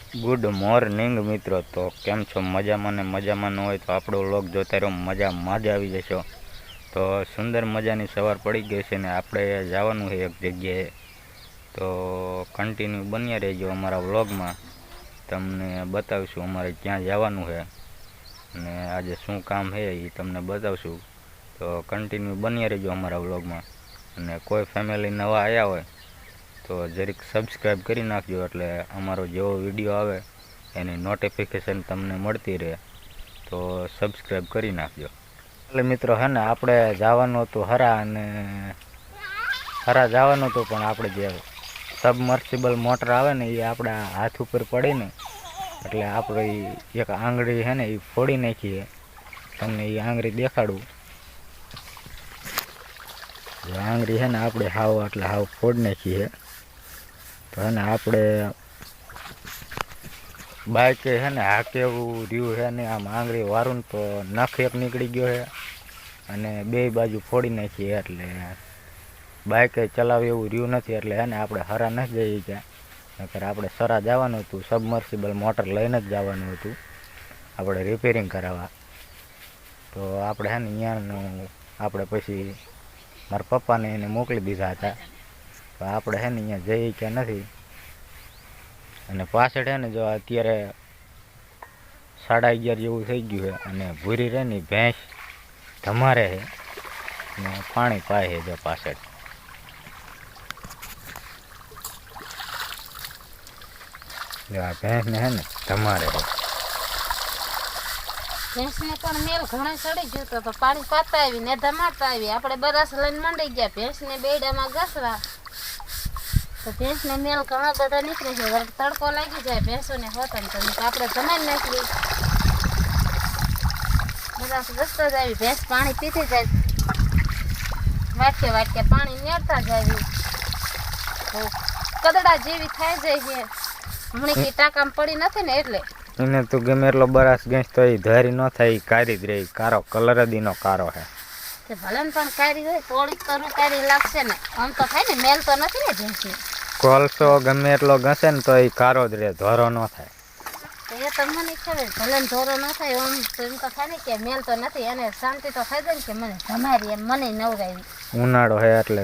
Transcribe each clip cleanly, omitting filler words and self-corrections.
Good morning મિત્રો, તો કેમ છો? મજામાં ને મજામાં ન હોય તો આપણો વ્લોગ જોતા રહો, મજા આવી જશો. તો સુંદર મજાની સવાર પડી ગઈ છે ને આપણે જવાનું છે એક જગ્યાએ, તો કન્ટિન્યુ બન્યા રહેજો અમારા વ્લોગમાં. તમને બતાવીશું અમારે ક્યાં જવાનું છે અને આજે શું કામ છે એ તમને બતાવશું. તો કન્ટિન્યુ બન્યા રહેજો અમારા વ્લોગમાં. અને કોઈ ફેમિલી નવા આવ્યા હોય તો જરીક સબસ્ક્રાઈબ કરી નાખજો, એટલે અમારો જેવો વિડીયો આવે એની નોટિફિકેશન તમને મળતી રહે. તો સબસ્ક્રાઈબ કરી નાખજો. એટલે મિત્રો હે ને આપણે જવાનું હતું હરા જવાનું હતું, પણ આપણે જે સબમર્સિબલ મોટર આવે ને એ આપણા હાથ ઉપર પડી ને એટલે આપણે એક આંગળી છે ને એ ફોડી નાખીએ. તમને એ આંગળી દેખાડું. આંગળી છે ને આપણે હાવ ફોડી નાખીએ. તો હે ને આપણે બાઇક છે ને હાકે એવું રહ્યું છે ને, આમ આંગળી વારું તો નખ એક નીકળી ગયો છે અને બે બાજુ ફોડી નાખીએ, એટલે બાઇક ચલાવે એવું રહ્યું નથી. એટલે હે ને આપણે હરા નથી જઈએ ત્યાં, નકર આપણે સરા જવાનું હતું. સબમર્સિબલ મોટર લઈને જ જવાનું હતું આપણે રિપેરિંગ કરાવવા. તો આપણે હે ને અહીંયાનું આપણે પછી મારા પપ્પાને એને મોકલી દીધા હતા. તો આપણે હે ને અહીંયા જઈએ કે નથી. અને પાછળ હે ને જો અત્યારે 11:30 જેવું થઈ ગયું છે અને ભૂરી રહે ને ભેંસ ધમારે છે ને પાણી પાય છે. જો પાછળ જો આ ભેંસને હે ને ધમારે છે. ભેંસને પણ મેલ ઘણા ચડી ગયો તો પાણી પાતા આવી ને ધમાડતા આવી. આપણે બરસ લઈને મંડી ગયા ભેંસને બેડામાં ઘસવા, તો ભેંસને મેલ ઘણા બધા નીકળી જાય. તડકો લાગી જાય ભેંસોને હોતા તો આપણે ધમાઈ નાખી. બરસ ઘસતા જ આવી, ભેંસ પાણી પીતી જાય, વાટકે પાણી નેડતા જાય. તો કદડા જેવી થાય જાય છે. હમણાં કઈ ટાંકામાં પડી નથી ને એટલે એને તું ગમે એટલો બરાસ ગેસ તો એ ધારી ન થાય, એ કારી જ રહી. કારો કલર જ એનો કારો છે. ભલે ને પણ કારી હોય થોડીક તો રૂકારી લાગશે ને. આમ તો થાય ને, મેલ તો નથી ને ભેંસી. કોલસો ગમે એટલો ઘસે ને તો એ કારો જ રહે, ધોરો ન થાય. એ તો મને ખબર, ભલે ને ધોરો ન થાય આમ તો એમ તો થાય ને કે મેલ તો નથી. એને શાંતિ તો થાય જાય ને કે મને ધમારી એમ મને નવરાવી. ઉનાળો છે એટલે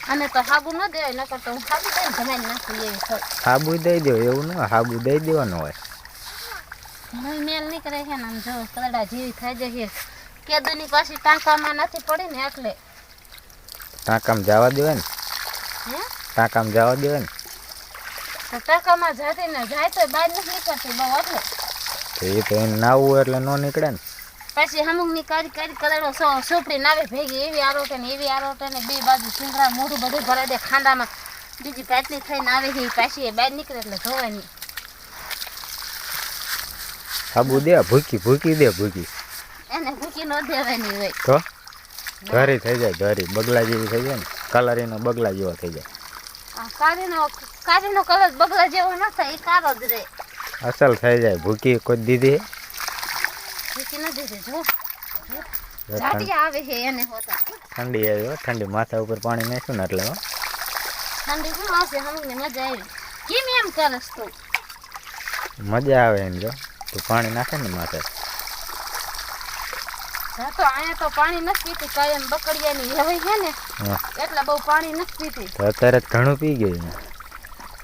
અને તો હાબુ ન દેવાય, નકર તો હું હાબુ દઈને ધમારી નાખું એવી થાય. હાબુ દઈ દો એવું ન, હાબુ દઈ દેવાનું હોય. ઘણો મેલ નીકળે છે ને આમ જો કદડા જેવી થાય જાય છે. કેદુની પાછી ટાંકામાં નથી પડી ને એટલે ટાંકામાં જવા દેવાય ને, હે ટાંકામાં જવા દેવાય ને. તો ટાંકામાં જાતી ને જાય તો બહાર નથી નીકળતી બહુ એટલે. તો એ તો એને નાવું એટલે ન નીકળે ને. પછી અમુકની કારી કદડો સોપડી નાવે ભેગી એવી આરોટે ને બે બાજુ સિંગડા મોઢું બધું ભરાઈ દે ખાંડામાં. બીજી પાટલી થઈને આવે છે પાછી એ બહાર નીકળે એટલે ધોવાય નહીં. સાબુ દે ભૂકી દે એને ભૂકી ન દેવાની હોય તો ધરી થઈ જાય, ધરી બગલા જેવી થઈ જાય ને, કલર એનો બગલા જેવો થઈ જાય. આ કારીનો કલર બગલા જેવો ન થાય, એ કારો જ રહે, અસલ થઈ જાય. ભૂકી કોઈ દીધી ભૂકી ન દીધી જો ઝાટિયા આવે છે એને હોતા. ઠંડી આવી હો, ઠંડી માથા ઉપર પાણી નાખ્યું ને એટલે હો ઠંડી શું આવશે. અમુકને મજા આવી. કેમ એમ કરસ તું? મજા આવે એમ જો તું પાણી નાખે ને માથે. હા તો અહીંયા તો પાણી નથી પીતી, કાયમ બકડિયાની હવે છે ને એટલે બહુ પાણી નથી પીતી. તો અત્યારે જ ઘણું પી ગઈ ને.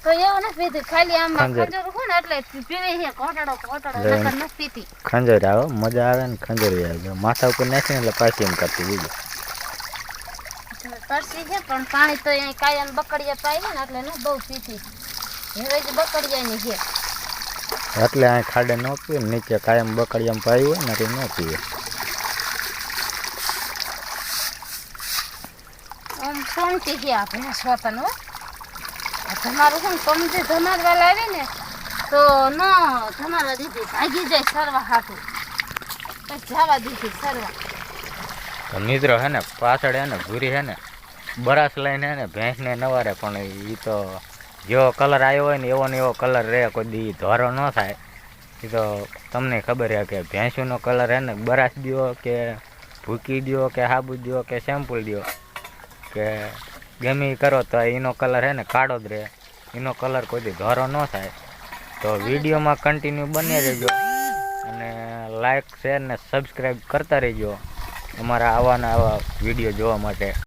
તો એવું નથી પીતી, ખાલી આમ ખંજર હોય ને એટલે પીવે છે. ઘોટાડો નકર નથી પીતી. ખંજર આવે, મજા આવે ને ખંજર આવે. માથા ઉપર નાખીને એટલે પાછી એમ કરતી બીજું તરસી છે પણ પાણી તો અહીં કાયમ બકડિયા પાય છે ને એટલે ને બહુ પીતી. હવે જ બકડિયાની છે એટલે અહીં ખાડે ન પીએ, નીચે કાયમ બકડિયામાં પાયું હોય ને એટલે ન પીએ. આમ સોમતી છે આ ભેંસ હોતા હો. તમારું શું કમથી ધમારવા લાવે ને તો ન ધમારવા દીધી, ભાગી જાય સરવા હાથું, પછી જવા દીધી સરવા. તો મિત્રો હે ને પાછળ હે ને ભૂરી હે ને બરાસ લઈને હે ને ભેંસને નવારે, પણ એ તો જેવો કલર આવ્યો હોય ને એવો કલર રહે, કોઈ દી ધોરો ન થાય. એ તો તમને ખબર છે કે ભેંસુનો કલર હે ને બરાસ દો કે ભૂકી દો કે સાબુ દો કે શેમ્પૂ દો કે ગમે એ કરો તો એનો કલર હે ને કાળો જ રહે. એનો કલર કોઈથી ધોરો ન થાય. તો વિડીયોમાં કન્ટિન્યુ બન્યા રહેજો અને લાઈક શેર ને સબસ્ક્રાઈબ કરતા રહેજો અમારા આવા વિડીયો જોવા માટે.